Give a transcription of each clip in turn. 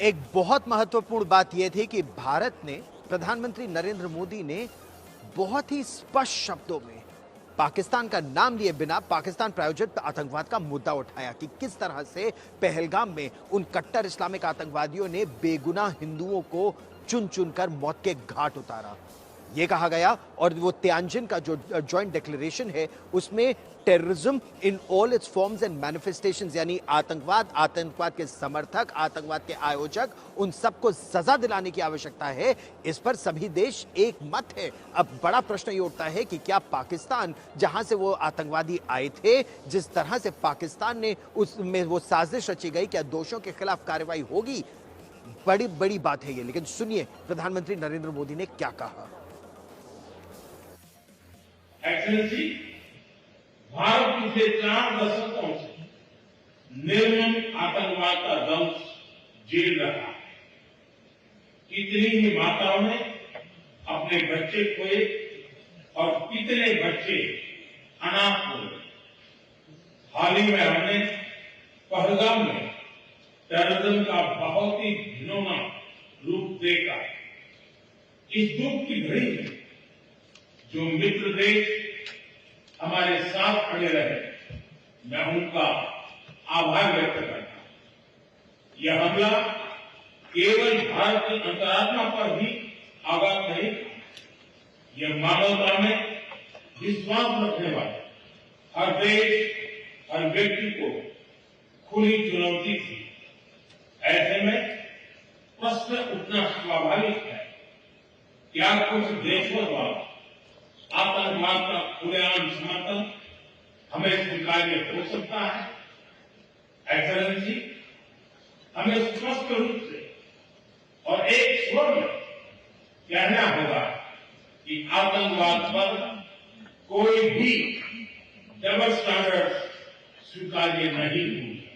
एक बहुत महत्वपूर्ण बात यह थी कि भारत ने, प्रधानमंत्री नरेंद्र मोदी ने बहुत ही स्पष्ट शब्दों में पाकिस्तान का नाम लिए बिना पाकिस्तान प्रायोजित आतंकवाद का मुद्दा उठाया कि किस तरह से पहलगाम में उन कट्टर इस्लामिक आतंकवादियों ने बेगुनाह हिंदुओं को चुन चुनकर मौत के घाट उतारा। यह कहा गया और वो त्यानजिन का जो जॉइंट डिक्लेरेशन है उसमें terrorism in all it's forms and manifestations, यानी आतंकवाद, आतंकवाद के समर्थक, आतंकवाद के आयोजक, उन सबको सजा दिलाने की आवश्यकता है। इस पर सभी देश एक मत है। अब बड़ा प्रश्न ये उठता है कि क्या पाकिस्तान, जहां से वो आतंकवादी आए थे, जिस तरह से पाकिस्तान ने उसमें वो साजिश रची गई, क्या दोषियों के खिलाफ कार्रवाई होगी? बड़ी बड़ी बात है ये। लेकिन सुनिए प्रधानमंत्री नरेंद्र मोदी ने क्या कहा। एक्सेलेंसी, भारत पिछले 4 दशकों से निर्मम आतंकवाद का दंश झेल रहा है। कितनी ही माताओं ने अपने बच्चे खोए और कितने बच्चे अनाथ हुए। हाल ही में हमने पहलगाम में टेररिज्म का बहुत ही घिनौना रूप देखा। इस दुख की घड़ी में जो मित्र देश हमारे साथ खड़े रहे, मैं उनका आभार व्यक्त करता हूं। यह हमला केवल भारत की अंतरात्मा पर ही आघात नहीं, यह मानवता में विश्वास रखने वाले हर देश, हर व्यक्ति को खुली चुनौती थी। ऐसे में प्रश्न उठना स्वाभाविक है, क्या कुछ देशों द्वारा आतंकवाद का खुलेआम समर्थन हमें स्वीकार्य हो सकता है? एक्सेलेंसी, हमें स्पष्ट रूप से और एक स्वर में कहना होगा कि आतंकवाद पर कोई भी डबल स्टैंडर्ड स्वीकार्य नहीं हुई।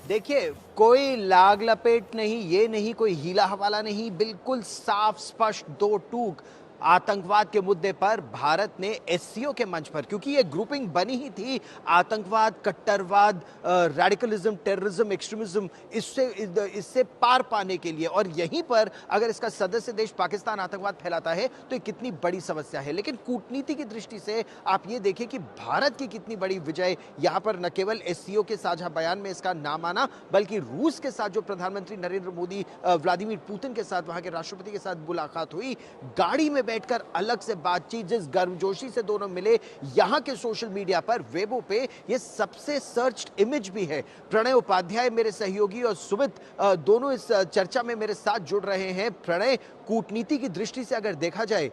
देखिए, कोई लाग लपेट नहीं, ये नहीं, कोई हीला हवाला नहीं, बिल्कुल साफ स्पष्ट दो टूक आतंकवाद के मुद्दे पर भारत ने एससीओ के मंच पर, क्योंकि ये ग्रुपिंग बनी ही थी आतंकवाद, कट्टरवाद, रेडिकलिज्म, टेररिज्म, एक्सट्रीमिज्म, इससे पार पाने के लिए। और यहीं पर अगर इसका सदस्य देश पाकिस्तान आतंकवाद फैलाता है तो ये कितनी बड़ी समस्या है। लेकिन कूटनीति की दृष्टि से आप ये देखिए कि भारत की कितनी बड़ी विजय यहां पर, न केवल एससीओ के साझा बयान में इसका नाम आना, बल्कि रूस के साथ जो प्रधानमंत्री नरेंद्र मोदी व्लादिमीर पुतिन के साथ, वहां के राष्ट्रपति के साथ मुलाकात हुई, गाड़ी में बैठकर अलग से बातचीत, जिस गर्मजोशी से दोनों मिले, यहां के सोशल मीडिया पर, वेबो पे ये सबसे सर्च्ड इमेज भी है। प्रणय उपाध्याय मेरे सहयोगी और सुमित दोनों इस चर्चा में मेरे साथ जुड़ रहे हैं। प्रणय, कूटनीति की दृष्टि से अगर देखा जाए,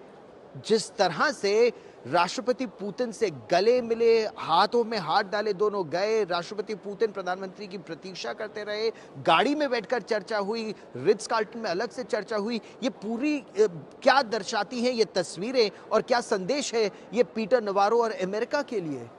जिस तरह से राष्ट्रपति पुतिन से गले मिले, हाथों में हाथ डाले दोनों गए, राष्ट्रपति पुतिन प्रधानमंत्री की प्रतीक्षा करते रहे, गाड़ी में बैठकर चर्चा हुई, रिट्ज कार्ल्टन में अलग से चर्चा हुई, ये पूरी क्या दर्शाती हैं ये तस्वीरें और क्या संदेश है ये पीटर नवारो और अमेरिका के लिए?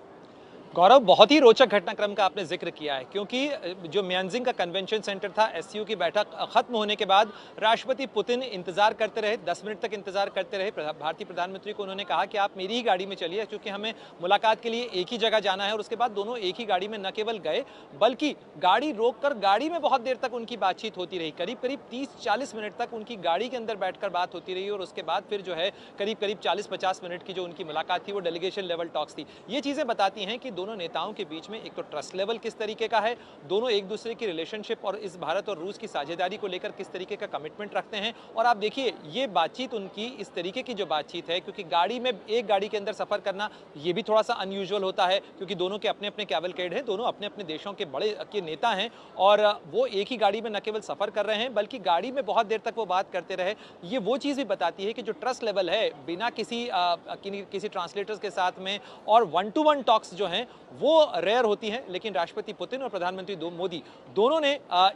गौरव, बहुत ही रोचक घटनाक्रम का आपने जिक्र किया है, क्योंकि जो म्यांजिंग का कन्वेंशन सेंटर था, एससीओ की बैठक खत्म होने के बाद राष्ट्रपति पुतिन इंतजार करते रहे, 10 मिनट तक इंतजार करते रहे। भारतीय प्रधानमंत्री को उन्होंने कहा कि आप मेरी ही गाड़ी में चलिए, क्योंकि हमें मुलाकात के लिए एक ही जगह जाना है। और उसके बाद दोनों एक ही गाड़ी में न केवल गए, बल्कि गाड़ी रोककर गाड़ी में बहुत देर तक उनकी बातचीत होती रही। करीब करीब 30-40 मिनट तक उनकी गाड़ी के अंदर बैठकर बात होती रही। और उसके बाद फिर जो है करीब करीब 40-50 मिनट की जो उनकी मुलाकात थी वो डेलीगेशन लेवल टॉक्स थी। ये चीजें बताती हैं कि दोनों नेताओं के बीच में एक तो ट्रस्ट लेवल किस तरीके का है, दोनों एक दूसरे की रिलेशनशिप और इस भारत और रूस की साझेदारी को लेकर किस तरीके का कमिटमेंट रखते हैं। और आप देखिए, ये बातचीत उनकी इस तरीके की जो बातचीत है, क्योंकि गाड़ी में, एक गाड़ी के अंदर सफर करना ये भी थोड़ा सा अनयूजुअल होता है, क्योंकि दोनों के अपने अपने कैवलकेड हैं, दोनों अपने अपने देशों के बड़े के नेता हैं, और वो एक ही गाड़ी में न केवल सफर कर रहे हैं बल्कि गाड़ी में बहुत देर तक वो बात करते रहे। ये वो चीज भी बताती है कि जो ट्रस्ट लेवल है, बिना किसी ट्रांसलेटर्स के साथ में, और 1-to-1 टॉक्स जो हैं वो रेयर होती हैं। लेकिन राष्ट्रपति पुतिन और प्रधानमंत्री मोदी दोनों ने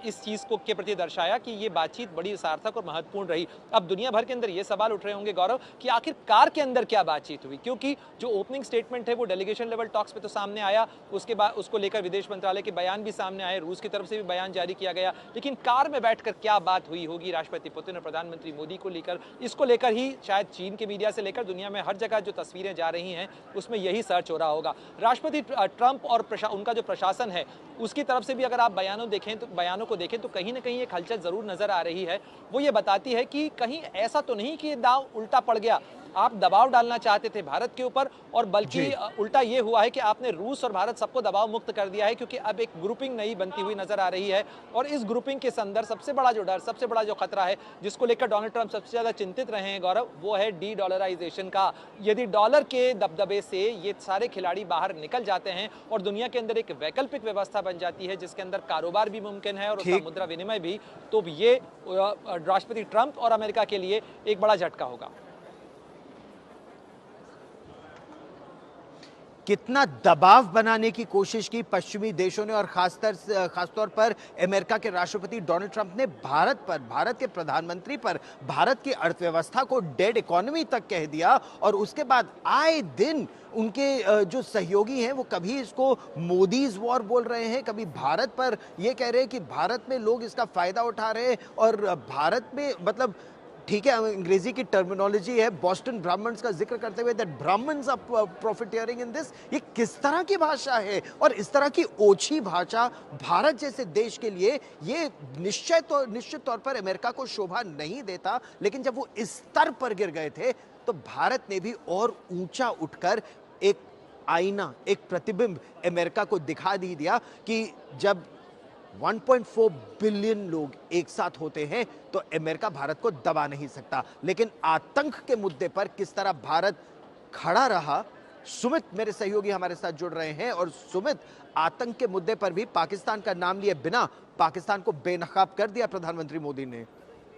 इस चीज को के प्रति दर्शाया कि ये बातचीत बड़ी सार्थक और महत्वपूर्ण रही। अब दुनिया भर के अंदर ये सवाल उठ रहे होंगे गौरव कि आखिर कार के अंदर क्या बातचीत हुई, क्योंकि जो ओपनिंग स्टेटमेंट है वो डेलीगेशन लेवल टॉक्स पे तो सामने आया, उसके बाद उसको लेकर विदेश मंत्रालय के बयान भी सामने आए, रूस की तरफ से भी बयान जारी किया गया। लेकिन कार में बैठकर क्या बात हुई होगी राष्ट्रपति पुतिन और प्रधानमंत्री मोदी को लेकर, इसको लेकर ही शायद चीन के मीडिया से लेकर दुनिया में हर जगह जो तस्वीरें जा रही हैं उसमें यही सर्च हो रहा होगा। राष्ट्रपति ट्रंप और उनका जो प्रशासन है उसकी तरफ से भी अगर आप बयानों को देखें तो कहीं ना कहीं एक हलचल जरूर नजर आ रही है। वो ये बताती है कि कहीं ऐसा तो नहीं कि दांव उल्टा पड़ गया, आप दबाव डालना चाहते थे भारत के ऊपर और बल्कि उल्टा ये हुआ है कि आपने रूस और भारत सबको दबाव मुक्त कर दिया है, क्योंकि अब एक ग्रुपिंग नई बनती हुई नजर आ रही है। और इस ग्रुपिंग के अंदर सबसे बड़ा जो डर, सबसे बड़ा जो खतरा है जिसको लेकर डोनाल्ड ट्रंप सबसे ज्यादा चिंतित रहे हैं गौरव, वो है डी डॉलराइजेशन का। यदि डॉलर के दबदबे से ये सारे खिलाड़ी बाहर निकल जाते हैं और दुनिया के अंदर एक वैकल्पिक व्यवस्था बन जाती है जिसके अंदर कारोबार भी मुमकिन है और उसका मुद्रा विनिमय भी, तो ये राष्ट्रपति ट्रंप और अमेरिका के लिए एक बड़ा झटका होगा। कितना दबाव बनाने की कोशिश की पश्चिमी देशों ने और खासतौर पर अमेरिका के राष्ट्रपति डोनाल्ड ट्रंप ने भारत पर, भारत के प्रधानमंत्री पर, भारत की अर्थव्यवस्था को डेड इकोनॉमी तक कह दिया। और उसके बाद आए दिन उनके जो सहयोगी हैं वो कभी इसको मोदीज वॉर बोल रहे हैं, कभी भारत पर ये कह रहे हैं कि भारत में लोग इसका फायदा उठा रहे हैं और भारत में, मतलब ठीक है अंग्रेजी की टर्मिनोलॉजी है, बॉस्टन ब्राह्मण्स का जिक्र करते हुए that Brahmins are profiteering in this. ये किस तरह की भाषा है? और इस तरह की ओछी भाषा भारत जैसे देश के लिए ये निश्चित तौर पर अमेरिका को शोभा नहीं देता। लेकिन जब वो इस स्तर पर गिर गए थे तो भारत ने भी और ऊंचा उठकर एक आईना, एक प्रतिबिंब अमेरिका को दिखा दिया कि जब 1.4 बिलियन लोग एक साथ होते हैं तो अमेरिका भारत को दबा नहीं सकता। लेकिन आतंक के मुद्दे पर किस तरह भारत खड़ा रहा, सुमित मेरे सहयोगी हमारे साथ जुड़ रहे हैं। और सुमित, आतंक के मुद्दे पर भी पाकिस्तान का नाम लिए बिना पाकिस्तान को बेनकाब कर दिया प्रधानमंत्री मोदी ने।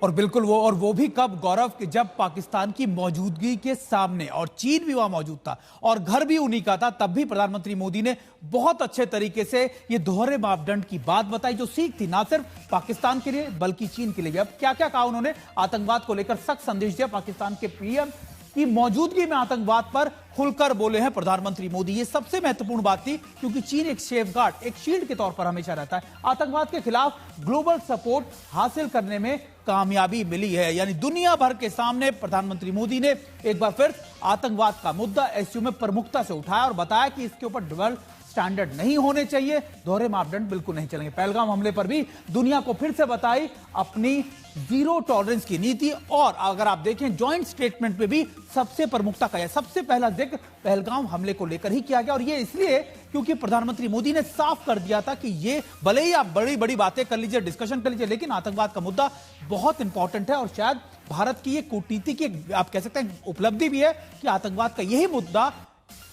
और बिल्कुल वो भी कब गौरव, कि जब पाकिस्तान की मौजूदगी के सामने, और चीन भी वहां मौजूद था और घर भी उन्हीं का था, तब भी प्रधानमंत्री मोदी ने बहुत अच्छे तरीके से ये दोहरे मापदंड की बात बताई, जो सीख थी ना सिर्फ पाकिस्तान के लिए बल्कि चीन के लिए भी। अब क्या क्या कहा उन्होंने, आतंकवाद को लेकर सख्त संदेश दिया। पाकिस्तान के पीएम की मौजूदगी में आतंकवाद पर खुलकर बोले हैं प्रधानमंत्री मोदी। ये सबसे महत्वपूर्ण बात थी, क्योंकि चीन एक सेफगार्ड, एक शील्ड के तौर पर हमेशा रहता है। आतंकवाद के खिलाफ ग्लोबल सपोर्ट हासिल करने में कामयाबी मिली है। यानी दुनिया भर के सामने प्रधानमंत्री मोदी ने एक बार फिर आतंकवाद का मुद्दा एससीओ में प्रमुखता से उठाया और बताया कि इसके ऊपर डबल स्टैंडर्ड नहीं होने चाहिए, दोहरे मापदंड बिल्कुल नहीं चलेंगे। पहलगाम हमले पर भी दुनिया को फिर से बताई अपनी जीरो टॉलरेंस की नीति। और अगर आप देखें जॉइंट स्टेटमेंट पे भी सबसे प्रमुखता का है, सबसे पहला जिक्र पहलगाम हमले को लेकर ही किया गया। और ये इसलिए क्योंकि प्रधानमंत्री मोदी ने साफ कर दिया था कि ये भले ही आप बड़ी बड़ी बातें कर लीजिए, डिस्कशन कर लीजिए, लेकिन आतंकवाद का मुद्दा बहुत इंपॉर्टेंट है। और शायद भारत की ये कूटनीति की आप कह सकते हैं उपलब्धि भी है कि आतंकवाद का यही मुद्दा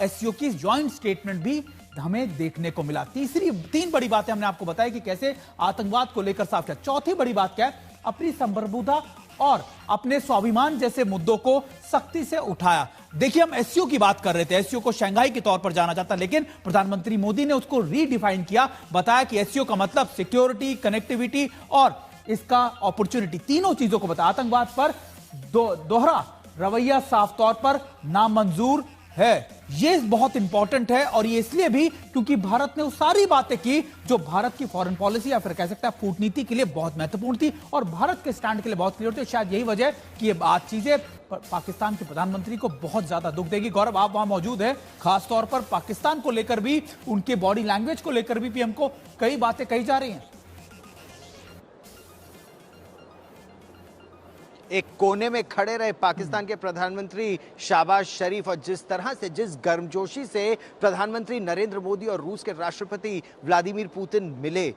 एससीओ की जॉइंट स्टेटमेंट भी हमें देखने को मिला। तीन बड़ी बातें हमने आपको बताई कि कैसे आतंकवाद को लेकर साफ किया। चौथी बड़ी बात क्या है, अपनी संप्रभुता और अपने स्वाभिमान जैसे मुद्दों को सख्ती से उठाया। देखिए, हम एससीओ की बात कर रहे थे, एससीओ को शंघाई के तौर पर जाना जाता, लेकिन प्रधानमंत्री मोदी ने उसको रीडिफाइन किया, बताया कि एससीओ का मतलब सिक्योरिटी, कनेक्टिविटी और इसका अपॉर्चुनिटी, तीनों चीजों को बताया। आतंकवाद पर दोहरा रवैया साफ तौर पर नामंजूर है। ये बहुत इंपॉर्टेंट है और ये इसलिए भी क्योंकि भारत ने वो सारी बातें की जो भारत की फॉरेन पॉलिसी या फिर कह सकते हैं कूटनीति के लिए बहुत महत्वपूर्ण थी और भारत के स्टैंड के लिए बहुत क्लियर थी। शायद यही वजह कि ये बात चीजें पाकिस्तान के प्रधानमंत्री को बहुत ज्यादा दुख देगी। गौरव, आप वहां मौजूद है, खासतौर पर पाकिस्तान को लेकर भी, उनके बॉडी लैंग्वेज को लेकर भी पीएम को कई बातें कही जा रही हैं। एक कोने में खड़े रहे पाकिस्तान के प्रधानमंत्री शाहबाज शरीफ और जिस तरह से, जिस गर्मजोशी से प्रधानमंत्री नरेंद्र मोदी और रूस के राष्ट्रपति व्लादिमीर पुतिन मिले,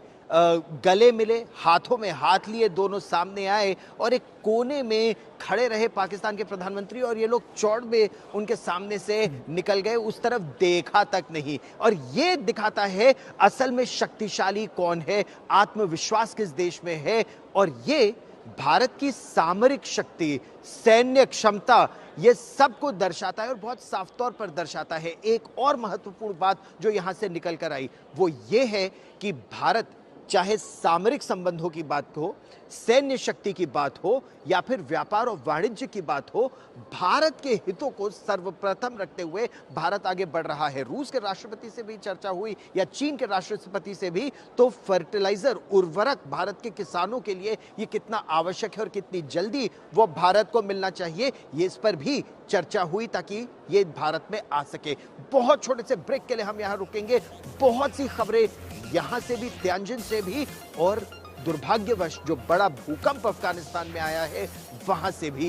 गले मिले, हाथों में हाथ लिए, दोनों सामने आए और एक कोने में खड़े रहे पाकिस्तान के प्रधानमंत्री और ये लोग चौड़ में उनके सामने से निकल गए, उस तरफ देखा तक नहीं। और ये दिखाता है असल में शक्तिशाली कौन है, आत्मविश्वास किस देश में है। और ये भारत की सामरिक शक्ति, सैन्य क्षमता, ये सब को दर्शाता है और बहुत साफ तौर पर दर्शाता है। एक और महत्वपूर्ण बात जो यहां से निकल कर आई वो ये है कि भारत चाहे सामरिक संबंधों की बात हो, सैन्य शक्ति की बात हो या फिर व्यापार और वाणिज्य की बात हो, भारत के हितों को सर्वप्रथम रखते हुए भारत आगे बढ़ रहा है। रूस के राष्ट्रपति से भी चर्चा हुई या चीन के राष्ट्रपति से भी, तो फर्टिलाइजर उर्वरक भारत के किसानों के लिए ये कितना आवश्यक है और कितनी जल्दी वो भारत को मिलना चाहिए, ये इस पर भी चर्चा हुई ताकि ये भारत में आ सके। बहुत छोटे से ब्रेक के लिए हम यहां रुकेंगे। बहुत सी खबरें यहां से भी, त्यांजिन से भी, और दुर्भाग्यवश जो बड़ा भूकंप अफगानिस्तान में आया है वहां से भी